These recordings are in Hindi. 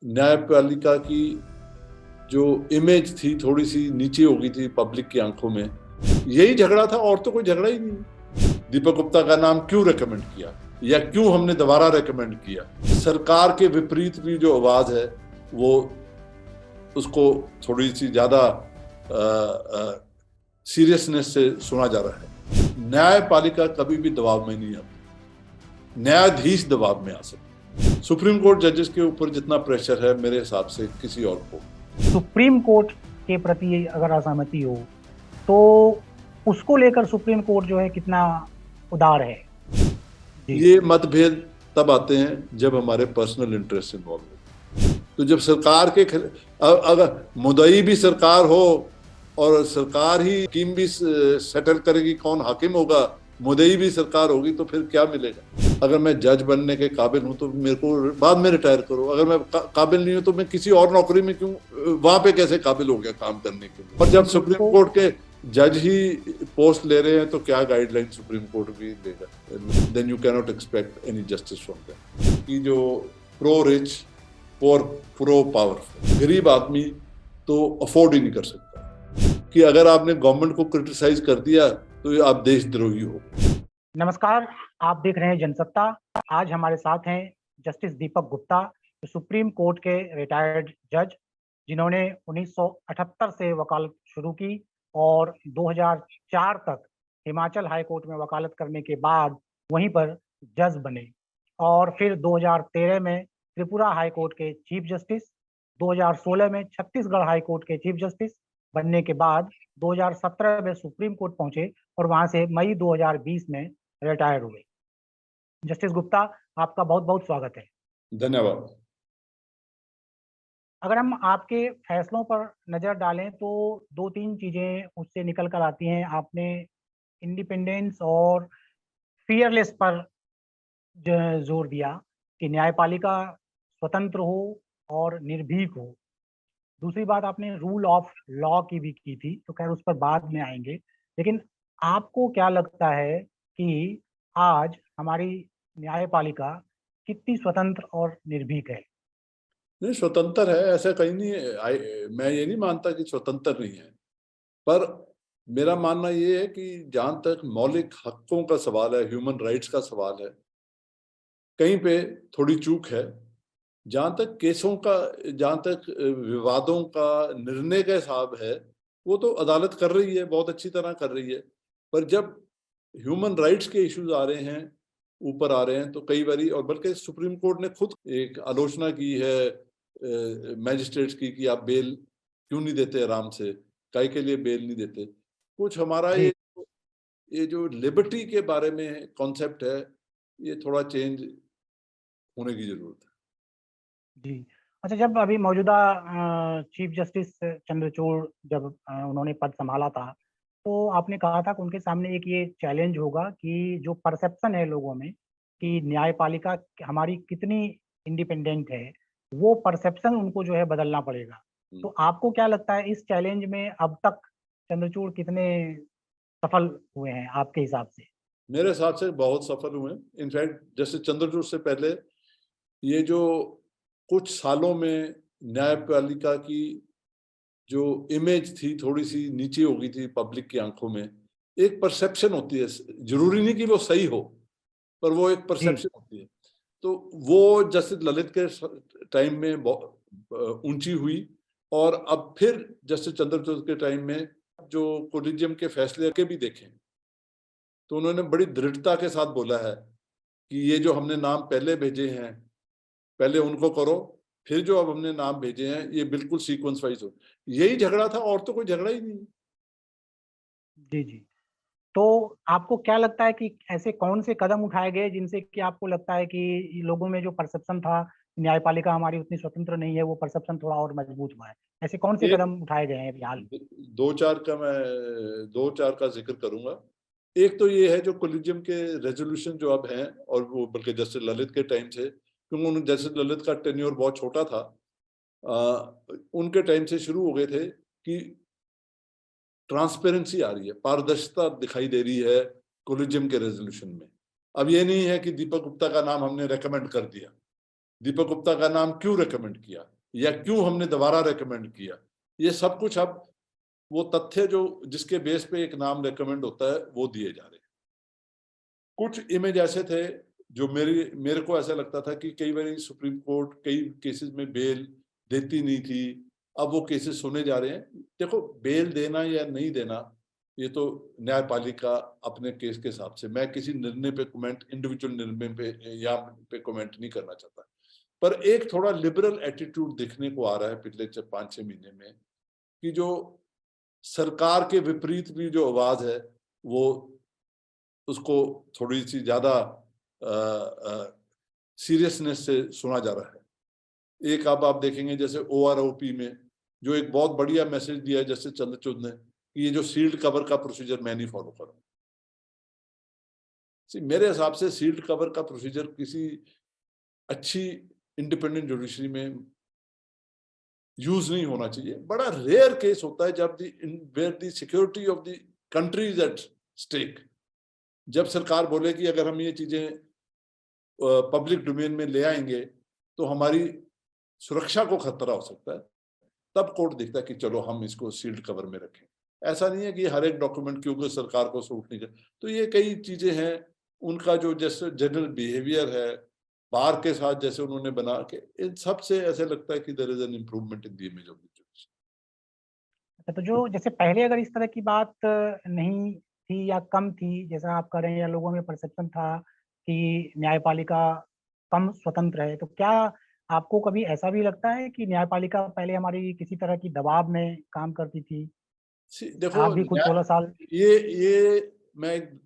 न्यायपालिका की जो इमेज थी थोड़ी सी नीचे हो गई थी पब्लिक की आंखों में। यही झगड़ा था और तो कोई झगड़ा ही नहीं। दीपक गुप्ता का नाम क्यों रेकमेंड किया या क्यों हमने दोबारा रेकमेंड किया? सरकार के विपरीत भी जो आवाज है वो उसको थोड़ी सी ज्यादा सीरियसनेस से सुना जा रहा है। न्यायपालिका कभी भी दबाव में नहीं आती, न्यायाधीश दबाव में आ सकते। सुप्रीम कोर्ट जजेस के ऊपर जितना प्रेशर है मेरे हिसाब से किसी और को। सुप्रीम कोर्ट के प्रति अगर असहमति हो तो उसको लेकर सुप्रीम कोर्ट जो है कितना उदार है? ये मतभेद तब आते हैं जब हमारे पर्सनल इंटरेस्ट इन्वॉल्व हो। तो जब सरकार के अगर मुद्दई भी सरकार हो और सरकार ही हकीम भी सेटल करेगी कौन हाकिम होगा, मुद्दई भी सरकार होगी, तो फिर क्या मिलेगा? अगर मैं जज बनने के काबिल हूं तो मेरे को बाद में रिटायर करो। अगर मैं काबिल नहीं हूं तो मैं किसी और नौकरी में क्यों, वहां पे कैसे काबिल हो गया काम करने के लिए? और जब सुप्रीम कोर्ट के जज ही पोस्ट ले रहे हैं तो क्या गाइडलाइन सुप्रीम कोर्ट भी देगा? Then you cannot expect any justice from them. कि जो प्रो रिच प्रो पावरफुल, गरीब आदमी तो अफोर्ड ही नहीं कर सकता कि अगर आपने गवर्नमेंट को क्रिटिसाइज कर दिया तो ये आप देशद्रोही हो। नमस्कार, आप देख रहे हैं जनसत्ता। आज हमारे साथ हैं जस्टिस दीपक गुप्ता, जो सुप्रीम कोर्ट के रिटायर्ड जज, जिन्होंने 1978 से वकालत शुरू की और 2004 तक हिमाचल हाई कोर्ट में वकालत करने के बाद वहीं पर जज बने और फिर 2013 में त्रिपुरा हाई कोर्ट के चीफ जस्टिस, 2016 में छत्तीसगढ़ हाई कोर्ट के चीफ जस्टिस बनने के बाद 2017 में सुप्रीम कोर्ट पहुंचे और वहां से मई 2020 में रिटायर हुए। जस्टिस गुप्ता, आपका बहुत बहुत स्वागत है। धन्यवाद। अगर हम आपके फैसलों पर नज़र डालें तो दो तीन चीज़ें उससे निकल कर आती हैं। आपने इंडिपेंडेंस और फियरलेस पर जोर दिया कि न्यायपालिका स्वतंत्र हो और निर्भीक हो। दूसरी बात, आपने रूल ऑफ लॉ की भी की थी, तो खैर उस पर बाद में आएंगे। लेकिन आपको क्या लगता है कि आज हमारी न्यायपालिका कितनी स्वतंत्र और निर्भीक है? नहीं, स्वतंत्र है, ऐसा कहीं नहीं है। मैं ये नहीं मानता कि स्वतंत्र नहीं है, पर मेरा मानना ये है कि जहां तक मौलिक हकों का सवाल है, ह्यूमन राइट्स का सवाल है, कहीं पे थोड़ी चूक है। जहां तक केसों का, जहां तक विवादों का निर्णय का हिसाब है, वो तो अदालत कर रही है, बहुत अच्छी तरह कर रही है। पर जब ह्यूमन राइट्स के इश्यूज आ रहे हैं, ऊपर आ रहे हैं, तो कई बारी, और बल्कि सुप्रीम कोर्ट ने खुद एक आलोचना की है मैजिस्ट्रेट्स की कि आप बेल क्यों नहीं देते आराम से, काहे के लिए बेल नहीं देते। कुछ हमारा ये जो लिबर्टी के बारे में कॉन्सेप्ट है, ये थोड़ा चेंज होने की जरूरत है। जी। अच्छा, जब अभी मौजूदा चीफ जस्टिस चंद्रचूड़ जब उन्होंने पद संभाला था, तो आपने कहा था कि उनके सामने एक ये चैलेंज होगा कि जो परसेप्शन है लोगों में कि न्यायपालिका हमारी कितनी इंडिपेंडेंट है, वो परसेप्शन उनको जो है बदलना पड़ेगा। तो आपको क्या लगता है, इस चैलेंज में अब तक चंद्रचूड़ कितने सफल हुए हैं आपके हिसाब से? मेरे हिसाब से बहुत सफल हुए। इनफैक्ट जैसे चंद्रचूड़ से पहले ये जो कुछ सालों में न्यायपालिका की जो इमेज थी थोड़ी सी नीचे हो गई थी पब्लिक की आंखों में। एक परसेप्शन होती है, जरूरी नहीं कि वो सही हो, पर वो एक परसेप्शन होती है। तो वो जस्टिस ललित के टाइम में ऊंची हुई, और अब फिर जस्टिस चंद्रचूड़ के टाइम में जो कोलिजियम के फैसले के भी देखें तो उन्होंने बड़ी दृढ़ता के साथ बोला है कि ये जो हमने नाम पहले भेजे हैं, पहले उनको करो, फिर जो अब हमने नाम भेजे हैं ये बिल्कुल सीक्वेंस वाइज हो। यही झगड़ा था और तो कोई झगड़ा ही नहीं। जी जी। तो आपको क्या लगता है कि ऐसे कौन से कदम उठाए गए जिनसे कि आपको लगता है कि लोगों में जो परसेप्शन था न्यायपालिका हमारी उतनी स्वतंत्र नहीं है, वो परसेप्शन थोड़ा और मजबूत हुआ है? ऐसे कौन से कदम उठाए गए हैं अभी हाल? दो चार का जिक्र करूंगा। एक तो ये है जो कोलिजियम के रेजोल्यूशन जो अब हैं, और वो बल्कि जस्टिस ललित के टाइम से, क्योंकि उन जस्टिस ललित का टेन्योर बहुत छोटा था, उनके टाइम से शुरू हो गए थे कि ट्रांसपेरेंसी आ रही है, पारदर्शिता दिखाई दे रही है कोलिजियम के रेजोल्यूशन में। अब ये नहीं है कि दीपक गुप्ता का नाम हमने रेकमेंड कर दिया, दीपक गुप्ता का नाम क्यों रेकमेंड किया या क्यों हमने दोबारा रेकमेंड किया, ये सब कुछ अब वो तथ्य जो जिसके बेस पे एक नाम रेकमेंड होता है वो दिए जा रहे हैं। कुछ इमेज ऐसे थे जो मेरे को ऐसा लगता था कि कई बार सुप्रीम कोर्ट कई केसेस में बेल देती नहीं थी, अब वो केसेस सुने जा रहे हैं। देखो, बेल देना या नहीं देना ये तो न्यायपालिका अपने केस के हिसाब से, मैं किसी निर्णय पे कमेंट, इंडिविजुअल निर्णय पे या पे कमेंट नहीं करना चाहता, पर एक थोड़ा लिबरल एटीट्यूड दिखने को आ रहा है पिछले 5-6 महीने में कि जो सरकार के विपरीत भी जो आवाज है वो उसको थोड़ी सी ज्यादा सीरियसनेस से सुना जा रहा है। एक अब आप देखेंगे जैसे OROP में जो एक बहुत बढ़िया मैसेज दिया है जस्टिस चंद्रचूड़ ने कि ये जो सील्ड कवर का प्रोसीजर मैं नहीं फॉलो करूं। मेरे हिसाब से सील्ड कवर का प्रोसीजर किसी अच्छी इंडिपेंडेंट जुडिशरी में यूज नहीं होना चाहिए। बड़ा रेयर केस होता है जब the security of the country is at stake, जब सरकार बोले कि अगर हम ये चीजें पब्लिक डोमेन में ले आएंगे तो हमारी सुरक्षा को खतरा हो सकता है, तब कोर्ट देखता है कि चलो हम इसको सील्ड कवर में रखें। ऐसा नहीं है कि हर एक डॉक्यूमेंट क्योंकि सरकार को सूट नहीं कर, तो ये कई चीजें हैं। उनका जो जैसे जनरल बिहेवियर है बार के साथ जैसे उन्होंने बना के, इन सब से ऐसे लगता है कि there is an improvement in the image of the जज। तो जो जैसे पहले अगर इस तरह की बात नहीं थी या कम थी, जैसा आप कह रहे हैं, या लोगों में परसेप्शन था कि न्यायपालिका कम स्वतंत्र है, तो क्या आपको कभी ऐसा भी लगता है कि न्यायपालिका पहले हमारी किसी तरह की दबाव में काम करती थी? देखो, आप भी खुद 16 साल ये मैं,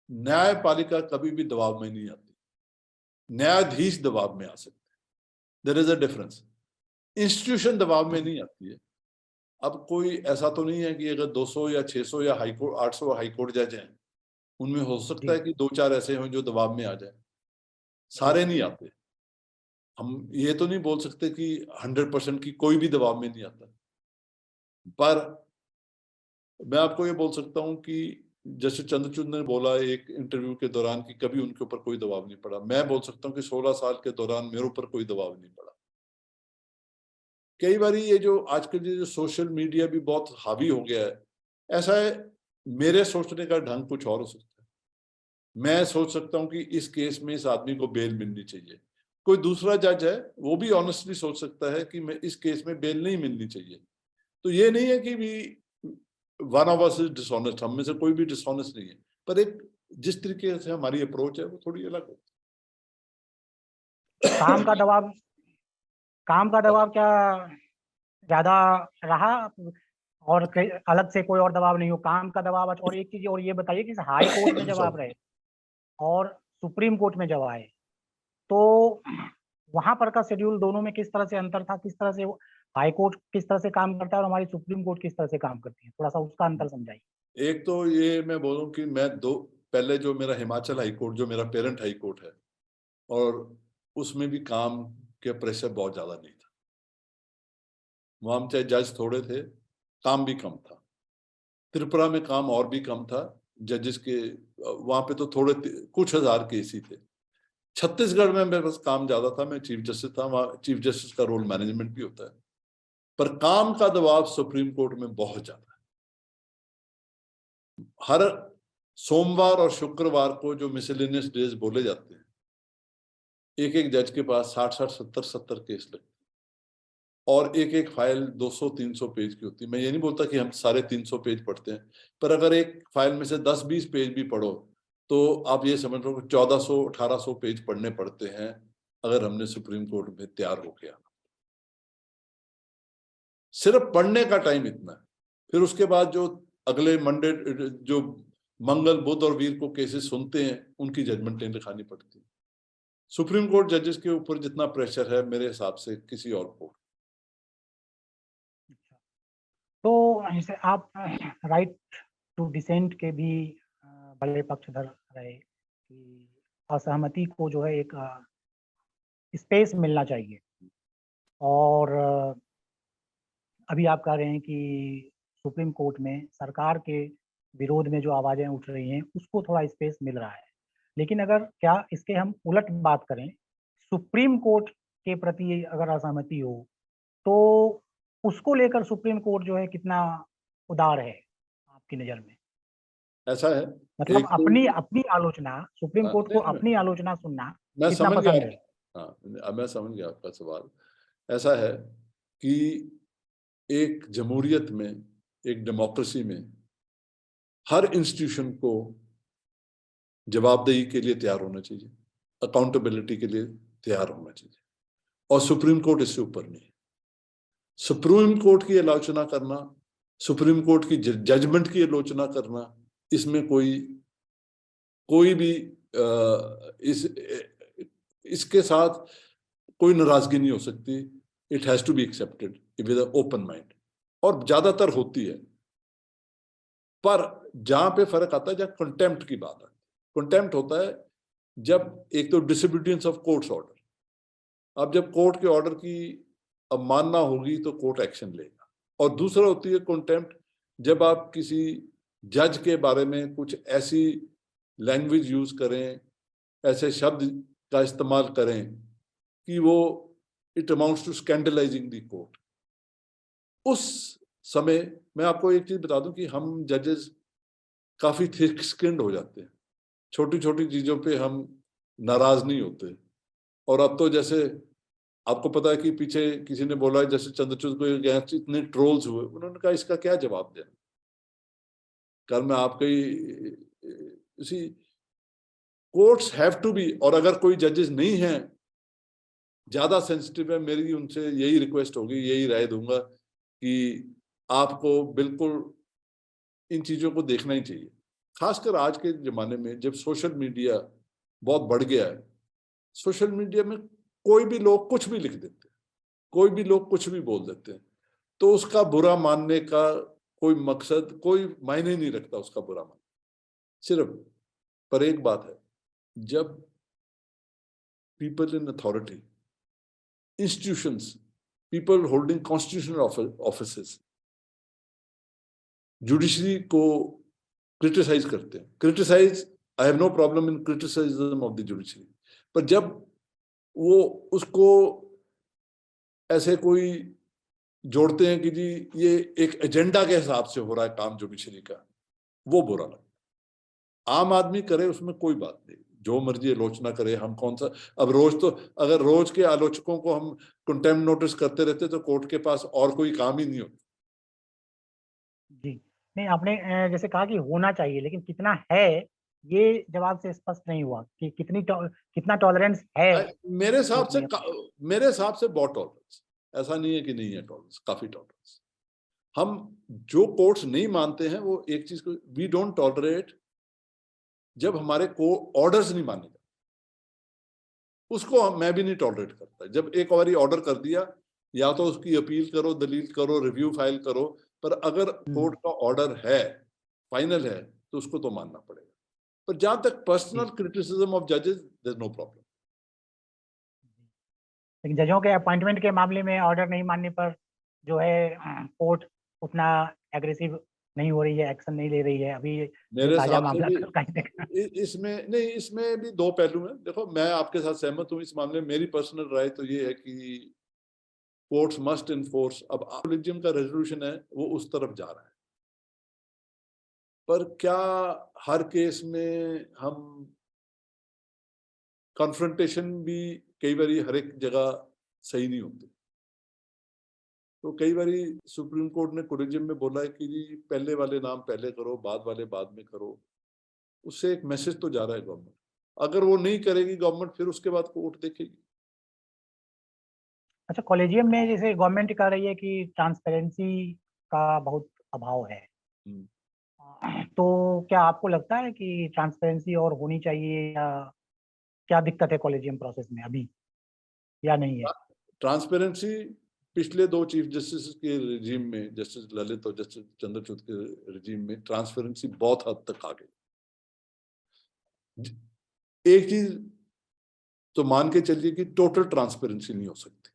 न्यायपालिका कभी भी दबाव में नहीं आती, न्यायाधीश दबाव में आ सकते हैं। There is a difference. Institution दबाव में नहीं आती है। अब कोई ऐसा तो नहीं है कि अगर 200 या 600 या हाईकोर्ट 800 हाईकोर्ट जज हैं, उनमें हो सकता है कि 2-4 ऐसे हों जो दबाव में आ जाए, सारे नहीं आते। हम ये तो नहीं बोल सकते कि 100% की कोई भी दबाव में नहीं आता, पर मैं आपको ये बोल सकता हूं कि जैसे चंद्रचूड़ ने बोला एक इंटरव्यू के दौरान कि कभी उनके ऊपर कोई दबाव नहीं पड़ा, मैं बोल सकता हूं कि 16 साल के दौरान मेरे ऊपर कोई दबाव नहीं पड़ा। कई बार ये जो आजकल जो सोशल मीडिया भी बहुत हावी हो गया है, ऐसा है, मेरे सोचने का ढंग कुछ और हो सकता है। मैं सोच सकता हूं कि इस केस में इस आदमी को बेल मिलनी चाहिए, कोई दूसरा जज है वो भी ऑनेस्टली सोच सकता है कि मैं इस केस में बेल नहीं मिलनी चाहिए। तो ये नहीं है कि भी one of us is dishonest, हम में से कोई भी डिसऑनेस्ट नहीं है, पर एक जिस तरीके से हमारी अप्रोच है वो थोड़ी अलग होती काम का दबाव क्या ज्यादा रहा, और अलग से कोई और दबाव नहीं हो, काम का दबाव? और एक चीज और ये बताइए कि हाई कोर्ट में जब आप रहे और सुप्रीम कोर्ट में जब आए, तो वहां पर का शेड्यूल दोनों में किस तरह से अंतर था? किस तरह से हाई कोर्ट किस तरह से काम करता है और हमारी सुप्रीम कोर्ट किस तरह से काम करती है? थोड़ा सा उसका अंतर समझाइए। एक तो ये मैं बोलूं कि मैं पहले जो मेरा हिमाचल हाई कोर्ट जो मेरा पेरेंट हाई कोर्ट है, और उसमें भी काम के प्रेशर बहुत ज्यादा नहीं था। वहां चाहे जज थोड़े थे, काम भी कम था। त्रिपुरा में काम और भी कम था, जजेस के वहां पे तो थोड़े कुछ हजार केस ही थे। छत्तीसगढ़ में मेरे पास काम ज्यादा था, मैं चीफ जस्टिस था, वहां चीफ जस्टिस का रोल मैनेजमेंट भी होता है, पर काम का दबाव सुप्रीम कोर्ट में बहुत ज्यादा है। हर सोमवार और शुक्रवार को जो मिसलेनियस डेज बोले जाते हैं, एक एक जज के पास 60-60, 70-70 केस लगते हैं, और एक एक फाइल 200-300 पेज की होती है। मैं ये नहीं बोलता कि हम सारे 300 पेज पढ़ते हैं, पर अगर एक फाइल में से 10-20 पेज भी पढ़ो तो आप ये समझ लो कि 1400-1800 पेज पढ़ने पड़ते हैं अगर हमने सुप्रीम कोर्ट में तैयार हो गया। सिर्फ पढ़ने का टाइम इतना है। फिर उसके बाद जो अगले मंडे, जो मंगल, बुध और वीर को केसेस सुनते हैं, उनकी जजमेंटें लिखानी पड़ती है। सुप्रीम कोर्ट जजेस के ऊपर जितना प्रेशर है मेरे हिसाब से किसी और कोर्ट। तो जैसे आप राइट टू डिसेंट के भी बड़े पक्षधर रहे कि असहमति को जो है एक स्पेस मिलना चाहिए, और अभी आप कह रहे हैं कि सुप्रीम कोर्ट में सरकार के विरोध में जो आवाजें उठ रही हैं उसको थोड़ा स्पेस मिल रहा है। लेकिन अगर क्या इसके हम उलट बात करें, सुप्रीम कोर्ट के प्रति अगर असहमति हो तो उसको लेकर सुप्रीम कोर्ट जो है कितना उदार है आपकी नजर में? ऐसा है, मतलब एक तो अपनी अपनी आलोचना, सुप्रीम हाँ, कोर्ट को नहीं, अपनी आलोचना सुनना मैं कितना समझ गया। पसंद है? हाँ, अब मैं समझ गया आपका सवाल। ऐसा है कि एक जमहूरियत में, एक डेमोक्रेसी में हर इंस्टीट्यूशन को जवाबदेही के लिए तैयार होना चाहिए, अकाउंटेबिलिटी के लिए तैयार होना चाहिए, और सुप्रीम कोर्ट इससे ऊपर नहीं है। सुप्रीम कोर्ट की आलोचना करना, सुप्रीम कोर्ट की जजमेंट की आलोचना करना, इसमें कोई भी इसके साथ कोई नाराजगी नहीं हो सकती। It has to be accepted with open mind, और ज्यादातर होती है। पर जहां पे फर्क आता है, जहां कंटेम्प्ट की बात आती है, कंटेम्प्ट होता है जब एक तो डिसोबीडियंस ऑफ कोर्ट्स ऑर्डर, अब जब कोर्ट के ऑर्डर की अवमानना होगी तो कोर्ट एक्शन लेगा, और दूसरा होती है कंटेम्प्ट जब आप किसी जज के बारे में कुछ ऐसी लैंग्वेज यूज करें, ऐसे शब्द का इस्तेमाल करें कि वो it amounts to scandalizing the court. उस समय मैं आपको एक चीज बता दूं कि हम जजेस काफी थिक स्किन्ड हो जाते हैं, छोटी छोटी चीजों पे हम नाराज नहीं होते। और अब तो जैसे आपको पता है कि पीछे किसी ने बोला, जैसे चंद्रचूड़ को अगेंस्ट इतने ट्रोल्स हुए, उन्होंने कहा इसका क्या जवाब देना। कल मैं आपके इसी कोर्ट्स हैव टू बी, और अगर कोई जजेस नहीं है, ज्यादा सेंसिटिव है, मेरी उनसे यही रिक्वेस्ट होगी, यही राय दूंगा कि आपको बिल्कुल इन चीजों को देखना ही चाहिए। खासकर आज के जमाने में जब सोशल मीडिया बहुत बढ़ गया है, सोशल मीडिया में कोई भी लोग कुछ भी लिख देते हैं, कोई भी लोग कुछ भी बोल देते हैं, तो उसका बुरा मानने का कोई मकसद, कोई मायने नहीं रखता उसका बुरा मानना। सिर्फ पर एक बात है, जब people in authority, institutions, people holding constitutional offices judiciary को क्रिटिसाइज करते हैं। Criticise, I have no problem in criticism of the judiciary, पर जब वो उसको ऐसे कोई जोड़ते हैं कि जी ये एक एजेंडा के हिसाब से हो रहा है काम जुडिशरी का, वो बुरा लगता। आम आदमी करे उसमें कोई बात नहीं, जो मर्जी आलोचना करे, हम कौन सा, अब रोज तो अगर रोज के आलोचकों को हम कंटेम्प्ट नोटिस करते रहते तो कोर्ट के पास और कोई काम ही नहीं होता। जी, नहीं आपने जैसे कहा कि होना चाहिए, लेकिन कितना है ये जवाब से स्पष्ट नहीं हुआ कि कितना टॉलरेंस है मेरे हिसाब कोर्ट से में? बहुत टॉलरेंस, ऐसा नहीं है कि नहीं है टॉलरेंस, काफी टॉलरेंस। हम जो कोर्ट्स नहीं मानते हैं वो एक चीज को, वी डोंट टॉलरेट जब हमारे को ऑर्डर्स नहीं माने जाते, उसको मैं भी नहीं टॉलरेट करता। जब एक बार ऑर्डर कर दिया, या तो उसकी अपील करो, दलील करो, रिव्यू फाइल करो, पर अगर कोर्ट का ऑर्डर है, फाइनल है, तो उसको तो मानना पड़ेगा। पर जहां तक पर्सनल क्रिटिसिज्म ऑफ जजेस, देयर इज नो प्रॉब्लम। लेकिन जजों के अपॉइंटमेंट के मामले में ऑर्डर नहीं मानने पर जो है कोर्ट उतना एग्रेसिव नहीं हो रही है, एक्शन नहीं ले रही है। अभी जो मेरे ताजा हिसाब से मामला भी कल का ही देखा। इसमें नहीं, इसमें भी दो पहलू हैं। देखो, मैं आपके साथ सहमत हूँ इस मामले में। मेरी पर्सनल राय तो ये है कि कोर्ट्स मस्ट इन्फोर्स, अब कोलिजियम का रेजोल्यूशन है वो उस तरफ जा रहा है, पर क्या हर केस में हम कॉन्फ्रंटेशन भी कई बार हर एक जगह सही नहीं होती। तो कई बार सुप्रीम कोर्ट ने कोलिजियम में बोला है कि जी पहले वाले नाम पहले करो, बाद वाले बाद में करो। उससे एक मैसेज तो जा रहा है गवर्नमेंट। अगर वो नहीं करेगी गवर्नमेंट, फिर उसके बाद कोर्ट देखेगी। अच्छा, कॉलेजियम में जैसे गवर्नमेंट कह रही है कि ट्रांसपेरेंसी का बहुत अभाव है, तो क्या आपको लगता है कि ट्रांसपेरेंसी और होनी चाहिए, या क्या दिक्कत है कॉलेजियम प्रोसेस में अभी, या नहीं है? ट्रांसपेरेंसी पिछले दो चीफ जस्टिस के रिजीम में, जस्टिस ललित और जस्टिस चंद्रचूड़ के रिजीम में, ट्रांसपेरेंसी बहुत हद तक आ गई। एक चीज तो मान के चलिए कि टोटल ट्रांसपेरेंसी नहीं हो सकती।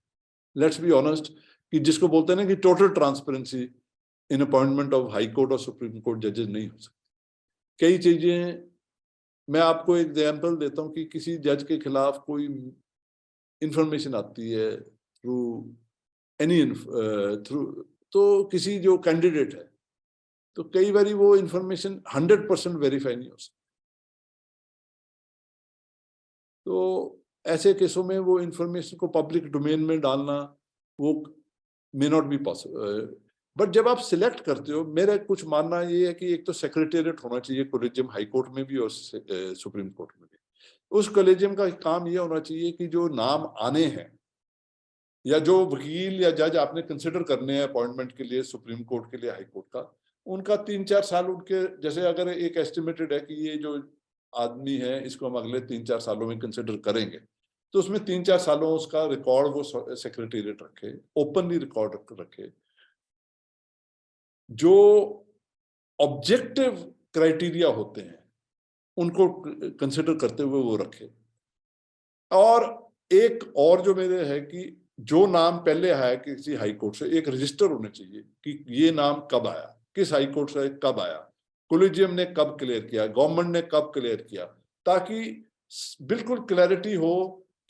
लेट्स बी ऑनेस्ट कि जिसको बोलते हैं ना कि total transparency in appointment of high court और सुप्रीम कोर्ट जजेस नहीं हो सकती। कई चीजें, मैं आपको एग्जाम्पल देता हूं कि किसी जज के खिलाफ कोई इंफॉर्मेशन आती है थ्रू एनी थ्रू, तो किसी जो कैंडिडेट है तो कई बार वो इंफॉर्मेशन 100% वेरीफाई नहीं हो सकती, तो ऐसे केसों में वो इंफॉर्मेशन को पब्लिक डोमेन में डालना वो may not be possible. But जब आप सिलेक्ट करते हो, मेरा कुछ मानना ये है कि एक तो सेक्रेटेरिएट होना चाहिए कोलेजियम, हाई कोर्ट में भी और सुप्रीम कोर्ट में भी। उस कोलेजियम का काम ये होना चाहिए कि जो नाम आने हैं या जो वकील या जज आपने कंसिडर करने हैं अपॉइंटमेंट के लिए सुप्रीम कोर्ट के लिए, हाई कोर्ट का, उनका 3-4 साल उनके, जैसे अगर एक एस्टिमेटेड है कि ये जो आदमी है इसको हम अगले 3-4 सालों में कंसिडर करेंगे, तो उसमें 3-4 सालों उसका रिकॉर्ड वो सेक्रेटेरिएट रखे, ओपनली रिकॉर्ड रखे, जो ऑब्जेक्टिव क्राइटेरिया होते हैं उनको कंसिडर करते हुए वो रखे। और एक और जो मेरे है कि जो नाम पहले आया किसी हाई कोर्ट से, एक रजिस्टर होने चाहिए कि ये नाम कब आया, किस हाई कोर्ट से कब आया, कोलिजियम ने कब क्लियर किया, गवर्नमेंट ने कब क्लियर किया, ताकि बिल्कुल क्लैरिटी हो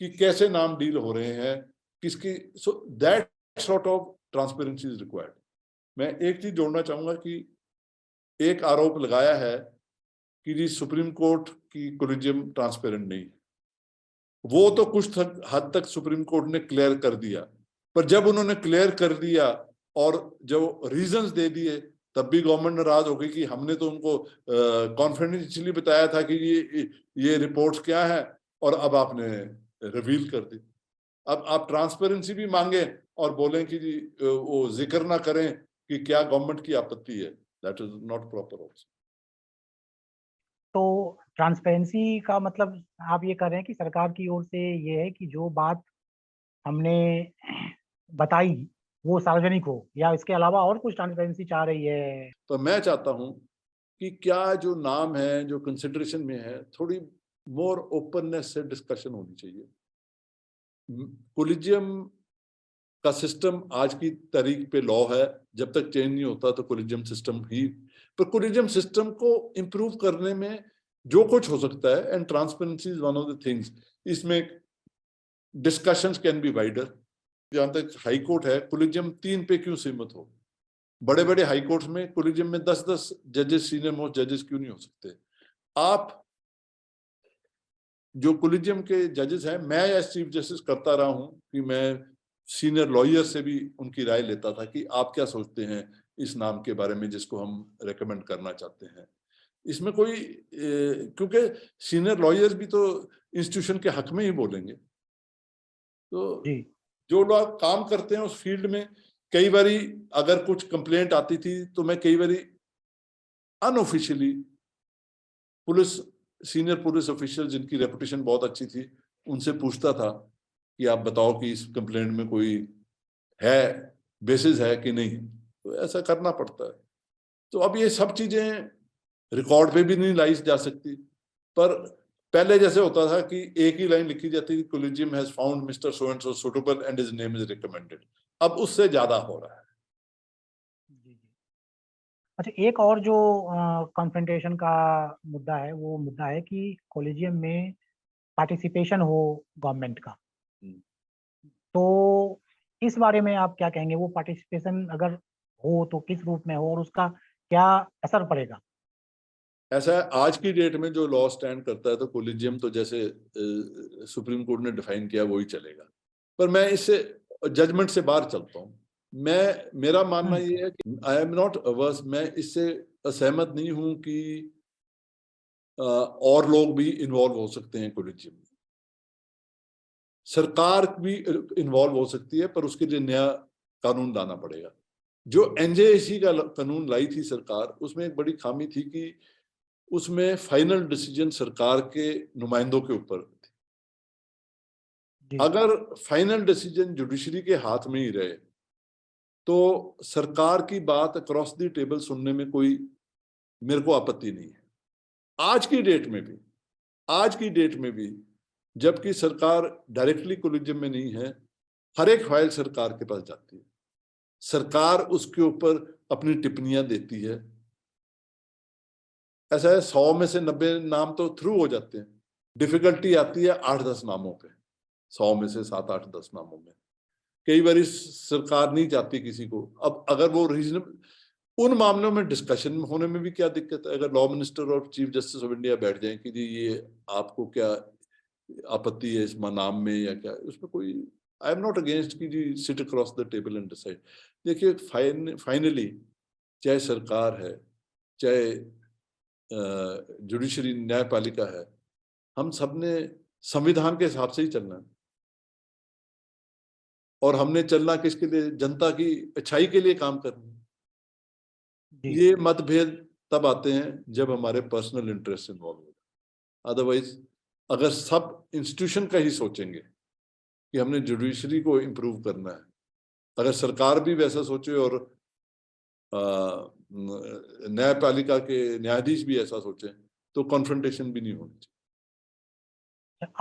कि कैसे नाम डील हो रहे हैं किसकी। So that sort of transparency is required. मैं एक चीज जोड़ना चाहूंगा कि एक आरोप लगाया है कि जी सुप्रीम कोर्ट की कोलिजियम ट्रांसपेरेंट नहीं है। वो तो कुछ हद तक सुप्रीम कोर्ट ने क्लियर कर दिया, पर जब उन्होंने क्लियर कर दिया और जो रीजंस दे दिए, तब भी गवर्नमेंट नाराज हो गई कि हमने तो उनको कॉन्फिडेंशियली बताया था कि ये रिपोर्ट्स क्या है और अब आपने रिवील कर दी। अब आप ट्रांसपेरेंसी भी मांगे और बोलें कि जी वो जिक्र ना करें कि क्या गवर्नमेंट की आपत्ति है, that is not proper also. तो ट्रांसपेरेंसी का मतलब आप ये कह रहे हैं कि सरकार की ओर से ये है कि जो बात हमने बताई वो सार्वजनिक हो, या इसके अलावा और कुछ ट्रांसपेरेंसी चाह रही है? तो मैं चाहता हूं कि क्या जो नाम है जो कंसिडरेशन में है, थोड़ी मोर ओपननेस से डिस्कशन होनी चाहिए। कोलिजियम का सिस्टम आज की तारीख पे लॉ है, जब तक चेंज नहीं होता तो कोलिजियम सिस्टम ही, पर कोलिजियम सिस्टम को इंप्रूव करने में जो कुछ हो सकता है, and transparency is one of the things. इसमें डिस्कशंस कैन बी वाइडर। जहां तक हाई कोर्ट है, कोलिजियम 3 पे क्यों सीमित हो? बड़े बड़े हाई कोर्ट में कोलिजियम में 10-10 जजेस, सीनियर मोस्ट जजेस क्यों नहीं हो सकते? आप जो कोलिजियम के जजेस हैं, मैं एज चीफ जस्टिस करता रहा हूं कि मैं सीनियर लॉयर से भी उनकी राय लेता था कि आप क्या सोचते हैं इस नाम के बारे में जिसको हम रेकमेंड करना चाहते हैं। इसमें कोई क्योंकि सीनियर लॉयर्स भी तो इंस्टीट्यूशन के हक में ही बोलेंगे। तो जी। जो लोग काम करते हैं उस फील्ड में, कई बारी अगर कुछ कंप्लेंट आती थी तो मैं कई बारी unofficially police, senior police official जिनकी रेपुटेशन बहुत अच्छी थी, उनसे पूछता था कि आप बताओ कि इस कंप्लेंट में कोई है, बेसिस है कि नहीं। तो ऐसा करना पड़ता है। तो अब ये सब चीजें रिकॉर्ड पे भी नहीं लाई जा सकती, पर पहले जैसे होता था कि एक ही लाइन लिखी जाती थी, collegium has found mister so and so suitable and his name is recommended. अब उससे ज्यादा हो रहा है। जी जी। अच्छा, एक और जो कॉन्फ्रेंटेशन का मुद्दा है, वो मुद्दा है कि कॉलेजियम में पार्टिसिपेशन हो गवर्नमेंट का। तो इस बारे में आप क्या कहेंगे? वो पार्टिसिपेशन अगर हो तो किस रूप में हो और उसका क्या असर पड़ेगा? ऐसा है, आज की डेट में जो लॉ स्टैंड करता है तो कोलिजियम तो जैसे सुप्रीम कोर्ट ने डिफाइन किया वही चलेगा, पर मैं इससे जजमेंट से बाहर चलता हूँ। मेरा मानना ये है कि आई एम नॉट अवर्स, मैं इससे असहमत नहीं हूं कि और लोग भी इन्वॉल्व हो सकते हैं कोलिजियम में। सरकार भी इन्वॉल्व हो सकती है, पर उसके लिए नया कानून लाना पड़ेगा। जो एनजेएसी का कानून लाई थी सरकार, उसमें एक बड़ी खामी थी कि उसमें फाइनल डिसीजन सरकार के नुमाइंदों के ऊपर थी। जी। अगर फाइनल डिसीजन जुडिशरी के हाथ में ही रहे तो सरकार की बात अक्रॉस द टेबल सुनने में कोई, मेरे को आपत्ति नहीं है। आज की डेट में भी, आज की डेट में भी जबकि सरकार डायरेक्टली कोलिजियम में नहीं है, हर एक फाइल सरकार के पास जाती है, सरकार उसके ऊपर अपनी टिप्पणियां देती है। ऐसा है 100 में से 90 नाम तो थ्रू हो जाते हैं, डिफिकल्टी आती है 8-10 नामों पे। 100 में से 7, 8, 10 नामों में। कई बार सरकार नहीं चाहती किसी को। अब अगर वो रीजनेबल, उन मामलों में डिस्कशन होने में भी क्या दिक्कत है? अगर लॉ मिनिस्टर और चीफ जस्टिस ऑफ इंडिया बैठ जाएं कि जी ये आपको क्या आपत्ति है इस नाम में या क्या, उसमें कोई, आई एम नॉट अगेंस्ट कि जी sit across the table and decide. देखिए फाइनली चाहे सरकार है, चाहे जुडिशरी न्यायपालिका है, हम सब ने संविधान के हिसाब से ही चलना है। और हमने चलना किसके लिए? जनता की अच्छाई के लिए काम करना है। ये मतभेद तब आते हैं जब हमारे पर्सनल इंटरेस्ट इन्वॉल्व हो। अदरवाइज अगर सब इंस्टीट्यूशन का ही सोचेंगे कि हमने जुडिशरी को इम्प्रूव करना है, अगर सरकार भी वैसा सोचे और न्यायपालिका के न्यायाधीश भी ऐसा सोचे, तो कॉन्फ्रंटेशन भी नहीं होनी चाहिए।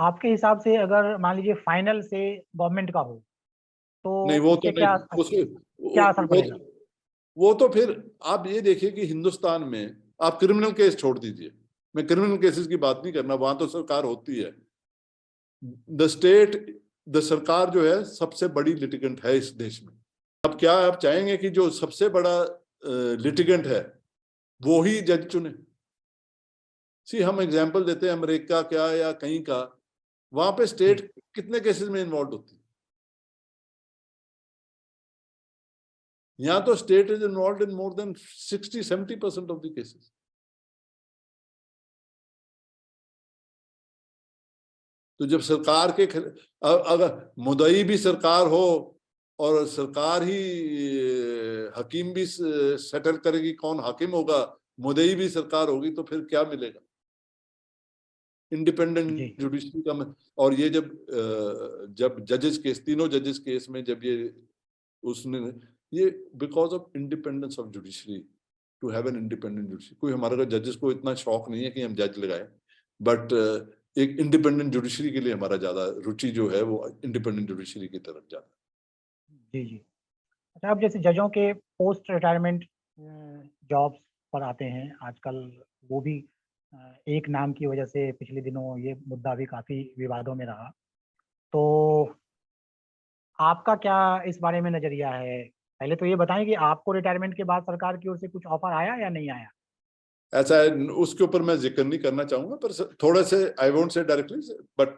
आपके हिसाब से अगर मान लीजिए फाइनल से गवर्नमेंट का हो तो नहीं, वो तो उससे नहीं, क्या असर पड़ेगा? वो तो फिर आप ये देखिए कि हिंदुस्तान में आप क्रिमिनल केस छोड़ दीजिए, मैं क्रिमिनल केसेस की बात नहीं करना, वहां तो सरकार होती है। द सरकार जो है सबसे बड़ी लिटिगेंट है इस देश में। अब क्या आप चाहेंगे कि जो सबसे बड़ा लिटिगेंट है वो ही जज चुने? हम एग्जांपल देते हैं अमेरिका क्या या कहीं का, वहां पे स्टेट कितने केसेस में इन्वॉल्व होती है। यहाँ तो state is involve in more than 60-70% of the cases. तो जब सरकार के अगर मुद्दई भी सरकार हो और सरकार ही हकीम भी सेटल करेगी कौन हाकिम होगा, मुद्दई भी सरकार होगी, तो फिर क्या मिलेगा? इंडिपेंडेंट जुडिशरी का। और ये जब जजेस केस, तीनों जजेस केस में जब ये उसने ये because of independence of judiciary, to have an independent judiciary. कोई हमारे जजेस को इतना शौक नहीं है कि हम जज लगाए, बट एक इंडिपेंडेंट जुडिशरी के लिए हमारा ज्यादा रुचि जो है वो इंडिपेंडेंट जुडिशरी की तरफ जाता है। जी जी। अच्छा, अब जैसे जजों के पोस्ट रिटायरमेंट जॉब्स पर आते हैं आजकल, वो भी एक नाम की वजह से पिछले दिनों ये मुद्दा भी काफी विवादों में रहा। तो आपका क्या इस बारे में नजरिया है? पहले तो ये बताएं कि आपको रिटायरमेंट के बाद सरकार की ओर से कुछ ऑफर आया या नहीं आया? ऐसा है, उसके ऊपर मैं जिक्र नहीं करना चाहूंगा, पर थोड़े से I won't say directly, but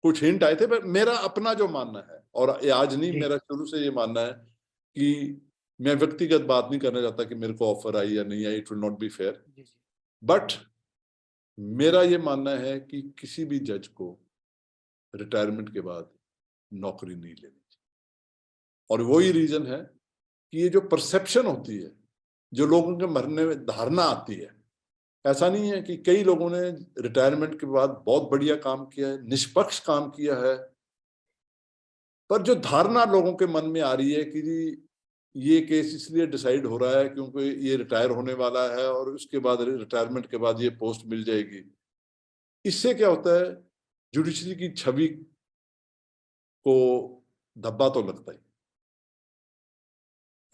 कुछ हिंट आए थे। पर मेरा अपना जो मानना है, और ये आज नहीं, मेरा शुरू से ये मानना है कि मैं व्यक्तिगत बात नहीं करना चाहता कि मेरे को ऑफर आई या नहीं आई, it will not be fair. But मेरा ये मानना है कि किसी भी जज को रिटायरमेंट के बाद नौकरी नहीं लेनी चाहिए। और वही रीजन है कि ये जो परसेप्शन होती है, जो लोगों के मरने में धारणा आती है, ऐसा नहीं है कि कई लोगों ने रिटायरमेंट के बाद बहुत बढ़िया काम किया है, निष्पक्ष काम किया है, पर जो धारणा लोगों के मन में आ रही है कि जी ये केस इसलिए डिसाइड हो रहा है क्योंकि ये रिटायर होने वाला है और उसके बाद रिटायरमेंट के बाद ये पोस्ट मिल जाएगी, इससे क्या होता है, जुडिशरी की छवि को धब्बा तो लगता ही,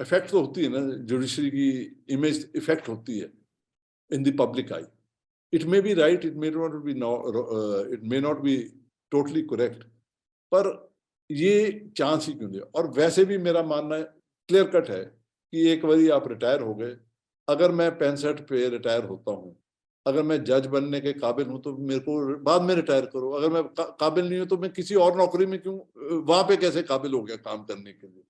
इफेक्ट तो होती है ना, जुडिशरी की इमेज इफेक्ट होती है in the public I. It may be right, it may not be totally correct, पर ये चांस ही क्यों दे? और वैसे भी मेरा मानना है, क्लियर कट है कि एक बारी आप रिटायर हो गए, अगर मैं 65 पे रिटायर होता हूँ, अगर मैं जज बनने के काबिल हूं तो मेरे को बाद में रिटायर करो। अगर मैं काबिल नहीं हूं तो मैं किसी और नौकरी में क्यों, वहां पे कैसे काबिल हो गया काम करने के लिए?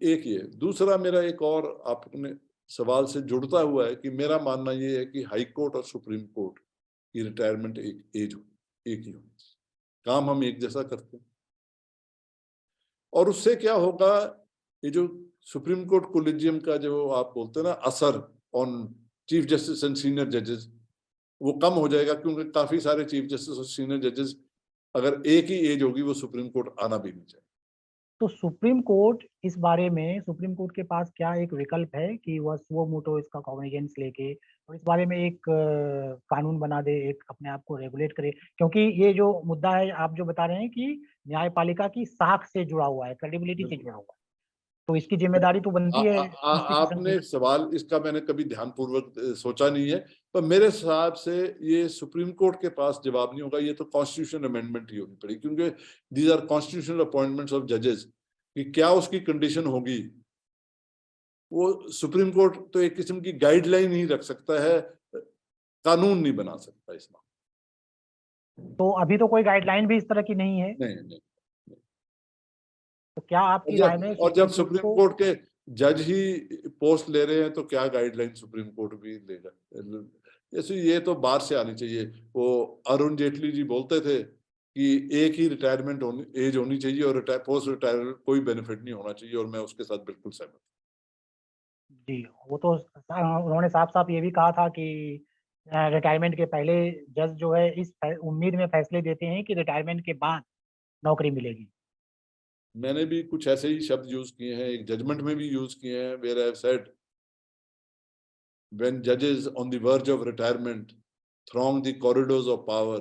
एक ये। दूसरा मेरा एक और आपने सवाल से जुड़ता हुआ है कि मेरा मानना ये है कि हाई कोर्ट और सुप्रीम कोर्ट की रिटायरमेंट एक एज हो, एक ही हो, काम हम एक जैसा करते हैं। और उससे क्या होगा, ये जो सुप्रीम कोर्ट कोलिजियम का जो आप बोलते हैं ना असर on chief justice and senior जजेस, वो कम हो जाएगा, क्योंकि काफी सारे चीफ जस्टिस और सीनियर जजेस अगर एक ही एज होगी वो सुप्रीम कोर्ट आना भी नहीं चाहिए। तो सुप्रीम कोर्ट इस बारे में, सुप्रीम कोर्ट के पास क्या एक विकल्प है कि वह सुओ मोटो इसका कॉग्निजेंस लेके और इस बारे में एक कानून बना दे, एक अपने आप को रेगुलेट करे? क्योंकि ये जो मुद्दा है आप जो बता रहे हैं कि न्यायपालिका की साख से जुड़ा हुआ है, क्रेडिबिलिटी से जुड़ा हुआ है। तो इसकी जिम्मेदारी तो बनती है इंस्टीट्यूशन आपने की। सवाल इसका मैंने कभी ध्यानपूर्वक सोचा नहीं है, पर मेरे हिसाब से ये सुप्रीम कोर्ट के पास जवाब नहीं होगा, ये तो कॉन्स्टिट्यूशन अमेंडमेंट ही होनी पड़ेगी, क्योंकि these are constitutional appointments of जजेस, कि क्या उसकी कंडीशन होगी। वो सुप्रीम कोर्ट तो एक किस्म की गाइडलाइन ही रख सकता है, कानून नहीं बना सकता इसमें। तो अभी तो कोई गाइडलाइन भी इस तरह की नहीं है, नहीं नहीं। तो क्या आपकी राय में और जब सुप्रीम कोर्ट सुप्रीम को? कोर्ट के जज ही पोस्ट ले रहे हैं तो क्या गाइडलाइन सुप्रीम कोर्ट भी लेगा। जैसे ये तो बाहर से आनी चाहिए। वो अरुण जेटली जी बोलते थे कि एक ही रिटायरमेंट एज होनी चाहिए और पोस्ट रिटायरमेंट कोई बेनिफिट नहीं होना चाहिए, और मैं उसके साथ बिल्कुल सहमत। जी, वो तो उन्होंने साफ साफ ये भी कहा था कि रिटायरमेंट के पहले जज जो है इस उम्मीद में फैसले देते हैं कि रिटायरमेंट के बाद नौकरी मिलेगी। मैंने भी कुछ ऐसे ही शब्द यूज किए हैं, एक जजमेंट में भी यूज किए हैं, where I have said when judges on the verge of retirement throng the corridors of power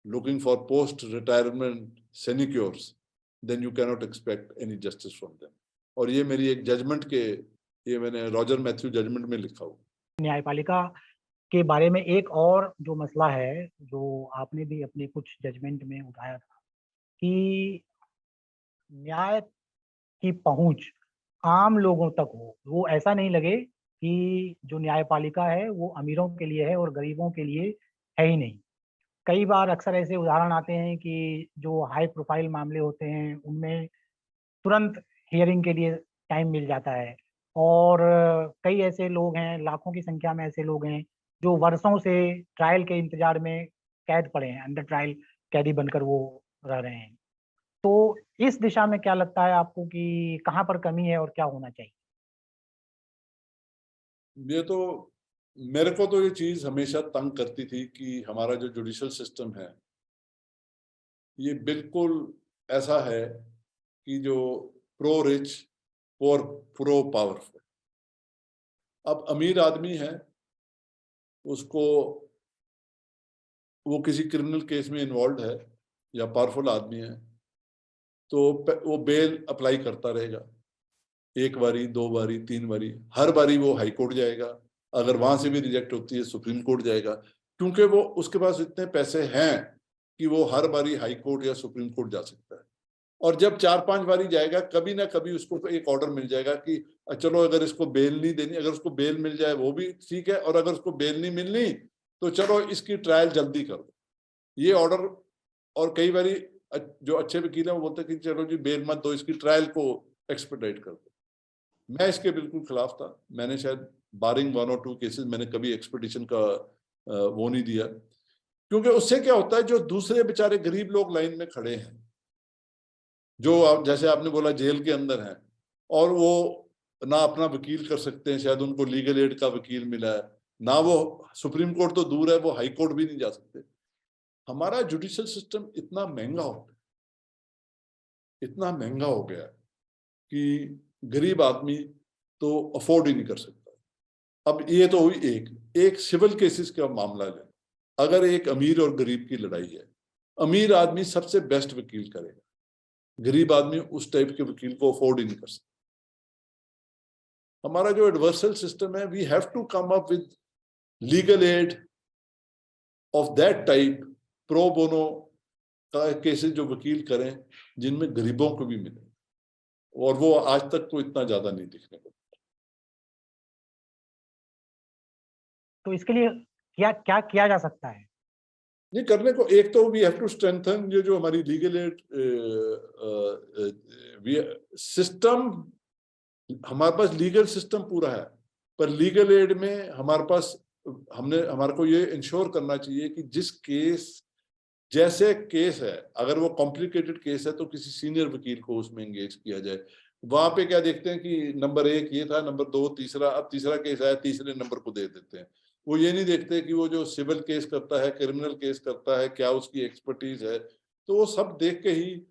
looking for post-retirement sinecures, then you cannot expect any justice from them. और ये मेरी एक जजमेंट के, ये मैंने रॉजर मैथ्यू जजमेंट में लिखा हुआ। न्यायपालिका के बारे में एक और जो मसला है, जो आपने भी अपने कुछ जजमेंट में उठाया था, कि न्याय की पहुंच आम लोगों तक हो। वो ऐसा नहीं लगे कि जो न्यायपालिका है वो अमीरों के लिए है और गरीबों के लिए है ही नहीं। कई बार अक्सर ऐसे उदाहरण आते हैं कि जो हाई प्रोफाइल मामले होते हैं उनमें तुरंत हियरिंग के लिए टाइम मिल जाता है, और कई ऐसे लोग हैं, लाखों की संख्या में ऐसे लोग हैं जो वर्षों से ट्रायल के इंतजार में कैद पड़े हैं, अंडर ट्रायल कैदी बनकर वो रह रहे हैं। तो इस दिशा में क्या लगता है आपको कि कहाँ पर कमी है और क्या होना चाहिए? ये तो मेरे को तो ये चीज हमेशा तंग करती थी कि हमारा जो जुडिशियल सिस्टम है ये बिल्कुल ऐसा है कि जो प्रो रिच और प्रो पावरफुल। अब अमीर आदमी है, उसको वो किसी क्रिमिनल केस में इन्वॉल्व है या पावरफुल आदमी है, तो वो बेल अप्लाई करता रहेगा, एक बारी, दो बारी, तीन बारी, हर बारी वो हाई कोर्ट जाएगा, अगर वहां से भी रिजेक्ट होती है सुप्रीम कोर्ट जाएगा, क्योंकि वो उसके पास इतने पैसे हैं कि वो हर बारी हाई कोर्ट या सुप्रीम कोर्ट जा सकता है। और जब 4-5 बारी जाएगा, कभी ना कभी उसको एक ऑर्डर मिल जाएगा कि चलो अगर इसको बेल नहीं देनी, अगर उसको बेल मिल जाए वो भी ठीक है, और अगर उसको बेल नहीं मिलनी तो चलो इसकी ट्रायल जल्दी कर दो, ये ऑर्डर। और कई बारी जो अच्छे वकील हैं वो बोलते हैं कि चलो जी बेल मत दो, इसकी ट्रायल को एक्सपेडाइट कर दो। मैं इसके बिल्कुल खिलाफ था। मैंने शायद बारिंग 1 और 2 केसेस मैंने कभी एक्सपेडिशन का वो नहीं दिया, क्योंकि उससे क्या होता है, जो दूसरे बेचारे गरीब लोग लाइन में खड़े हैं, जो जैसे आपने बोला जेल के अंदर हैं, और वो ना अपना वकील कर सकते हैं, शायद उनको लीगल एड का वकील मिला है ना, वो सुप्रीम कोर्ट तो दूर है, वो हाई कोर्ट भी नहीं जा सकते। हमारा जुडिशियल सिस्टम इतना महंगा हो गया कि गरीब आदमी तो अफोर्ड ही नहीं कर सकता। अब ये तो हुई एक सिविल केसेस का मामला ले, अगर एक अमीर और गरीब की लड़ाई है, अमीर आदमी सबसे बेस्ट वकील करेगा, गरीब आदमी उस टाइप के वकील को अफोर्ड ही नहीं कर सकता। हमारा जो एडवर्सल सिस्टम है, we have to come up with legal aid of that type, pro bono का केसेस जो वकील करें जिनमें गरीबों को भी मिले, और वो आज तक तो इतना ज्यादा नहीं दिखने को। तो इसके लिए क्या क्या किया जा सकता है? ये करने को, एक तो वी हैव टू स्ट्रेंथन जो हमारी लीगल एड सिस्टम। हमारे पास लीगल सिस्टम पूरा है, पर लीगल एड में हमारे को ये इंश्योर करना चाहिए कि जिस केस, जैसे केस है, अगर वो कॉम्प्लिकेटेड केस है तो किसी सीनियर वकील को उसमें एंगेज किया जाए। वहां पे क्या देखते हैं कि नंबर 1 ये था, नंबर 2 तीसरा, अब तीसरा केस आया, तीसरे नंबर को दे देते हैं। वो ये नहीं देखते कि वो जो सिविल केस करता है, क्रिमिनल केस करता है, क्या उसकी एक्सपर्टीज है, तो वो सब देख के ही।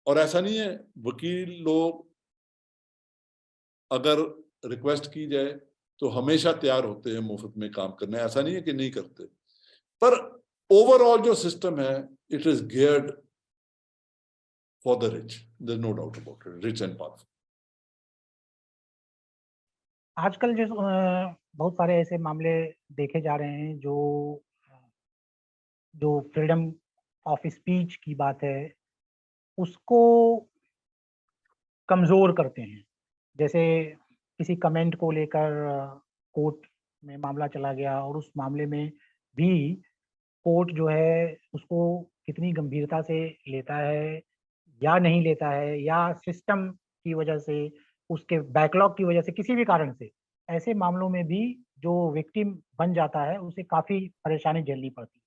और ऐसा नहीं है, वकील लोग अगर रिक्वेस्ट की जाए तो हमेशा तैयार होते हैं मुफ्त में काम करने, ऐसा नहीं है कि नहीं करते। पर ओवरऑल जो सिस्टम है, it is geared for the rich, there is no doubt about it, rich and powerful. आजकल जो बहुत सारे ऐसे मामले देखे जा रहे हैं जो फ्रीडम ऑफ स्पीच की बात है, उसको कमज़ोर करते हैं। जैसे किसी कमेंट को लेकर कोर्ट में मामला चला गया और उस मामले में भी कोर्ट जो है उसको कितनी गंभीरता से लेता है या नहीं लेता है, या सिस्टम की वजह से, उसके बैकलॉग की वजह से, किसी भी कारण से ऐसे मामलों में भी जो विक्टिम बन जाता है उसे काफ़ी परेशानी झेलनी पड़ती है।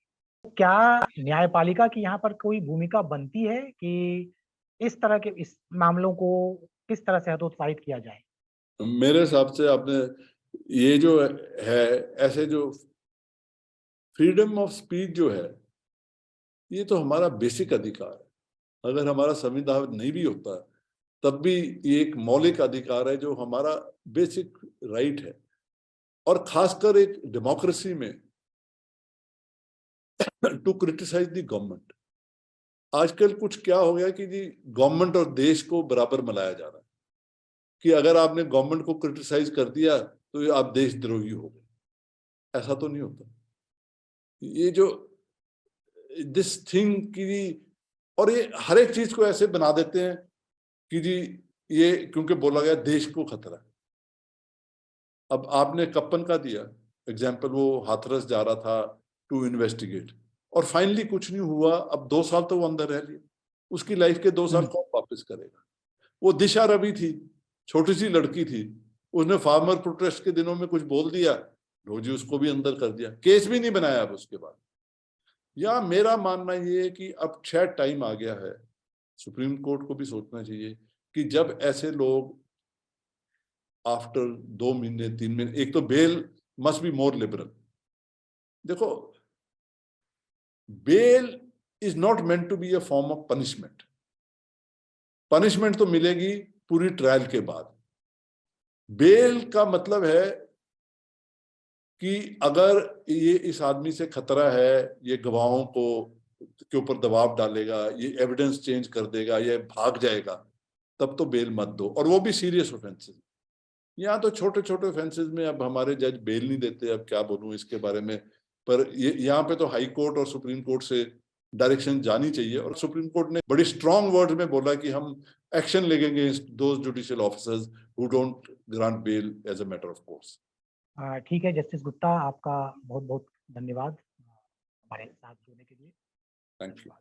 क्या न्यायपालिका की यहाँ पर कोई भूमिका बनती है कि इस तरह के इस मामलों को किस तरह से हतोत्साहित किया जाए? मेरे हिसाब से आपने ये जो है, ऐसे जो फ्रीडम ऑफ स्पीच जो है, ये तो हमारा बेसिक अधिकार है। अगर हमारा संविधान नहीं भी होता तब भी ये एक मौलिक अधिकार है जो हमारा बेसिक राइट है। और खासकर एक डेमोक्रेसी में टू क्रिटिसाइज द गवर्नमेंट। आजकल कुछ क्या हो गया कि जी गवर्नमेंट और देश को बराबर मिलाया जा रहा है कि अगर आपने गवर्नमेंट को क्रिटिसाइज कर दिया तो ये आप देशद्रोही हो गए। ऐसा तो नहीं होता। ये जो दिस थिंग की जी, और ये हर एक चीज को ऐसे बना देते हैं कि जी ये क्योंकि बोला गया देश को खतरा है। अब आपने कप्पन का दिया एग्जाम्पल, वो हाथरस जा रहा था टू इन्वेस्टिगेट और फाइनली कुछ नहीं हुआ। अब 2 साल तो वो अंदर रह लिया, उसकी लाइफ के 2 साल कौन वापस करेगा? वो दिशा रवि थी, छोटी सी लड़की थी, उसने फार्मर प्रोटेस्ट के दिनों में कुछ बोल दिया, लो जी उसको भी अंदर कर दिया, केस भी नहीं बनाया अब उसके बाद। या मेरा मानना ये है कि अब शायद टाइम आ गया है, सुप्रीम कोर्ट को भी सोचना चाहिए कि जब ऐसे लोग आफ्टर 2 महीने 3 महीने, एक तो bail must be more liberal. देखो, bail is not meant to be a form of punishment. Punishment तो मिलेगी पूरी ट्रायल के बाद। बेल का मतलब है कि अगर ये इस आदमी से खतरा है, ये गवाहों को के ऊपर दबाव डालेगा, ये एविडेंस चेंज कर देगा, ये भाग जाएगा, तब तो बेल मत दो, और वो भी सीरियस ऑफेंसेस। यहाँ तो छोटे छोटे ऑफेंसेस में अब हमारे जज बेल नहीं देते। अब क्या बोलूं इसके बारे में, पर ये यहाँ पे तो हाई कोर्ट और सुप्रीम कोर्ट से डायरेक्शन जानी चाहिए। और सुप्रीम कोर्ट ने बड़ी स्ट्रॉन्ग वर्ड में बोला कि हम एक्शन लेंगे those judicial officers who don't grant bail as a matter of course. ठीक है जस्टिस गुप्ता, आपका बहुत बहुत धन्यवाद हमारे साथ जुड़ने के लिए। Thank you.